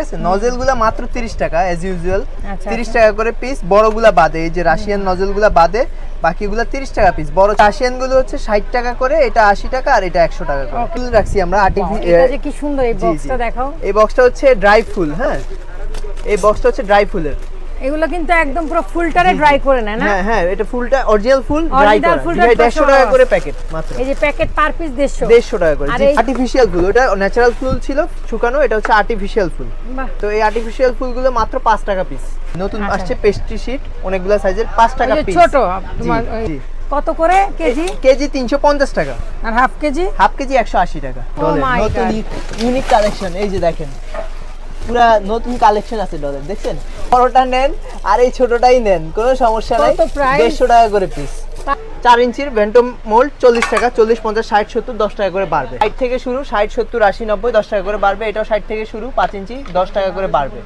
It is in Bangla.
ঠিক আছে, নজেলগুলো মাত্র 30 টাকা এজ ইউজুয়াল। 30 টাকা করে পিস, বড়গুলা বাদে, এই যে রাশিয়ান নজেলগুলো বাদে বাকিগুলো 30 টাকা পিস। বড় রাশিয়ান গুলো হচ্ছে 60 টাকা করে, এটা 80 টাকা, আর এটা 100 টাকা করে। ফুল রাখছি আমরা এটা যে কি সুন্দর, এই বক্সটা দেখাও। এই বক্সটা হচ্ছে ড্রাই ফুল। হ্যাঁ, এই বক্সটা হচ্ছে ড্রাই ফুলের। এগুলো কিন্তু একদম পুরো ফুলটারে ড্রাই করে নেয় না? হ্যাঁ হ্যাঁ, এটা ফুলটা অরিজিনাল ফুল ড্রাই করা। এটা 150 টাকা করে প্যাকেট মাত্র। এই যে প্যাকেট পার পিস 150 টাকা করে। আর্টিফিশিয়াল ফুল, ওটা ন্যাচারাল ফুল ছিল শুকানো, এটা হচ্ছে আর্টিফিশিয়াল ফুল। তো এই আর্টিফিশিয়াল ফুলগুলো মাত্র 5 টাকা পিস। নতুন আসছে পেস্ট্রি শীট, অনেকগুলো সাইজের, 5 টাকা পিস। ছোট তোমার কত করে কেজি? কেজি 350 টাকা। আর হাফ কেজি? হাফ কেজি 180 টাকা। নতুন ইউনিক কালেকশন, এই যে দেখেন পুরা নতুন কালেকশন আছে ডলের, দেখছেন? বড়টা নেন আর এই ছোটটাই নেন, কোনো সমস্যা নাই। 150 টাকা করে পিস। 4 ইঞ্চির ভেন্টো মোল্ড 40 টাকা, 40, 50, 60, 70, 10 টাকা করে বাড়বে। 60 থেকে শুরু, 60, 70, 80, 90, 10 টাকা করে বাড়বে। এটাও 60 থেকে শুরু, 5 ইঞ্চি 10 টাকা করে বাড়বে।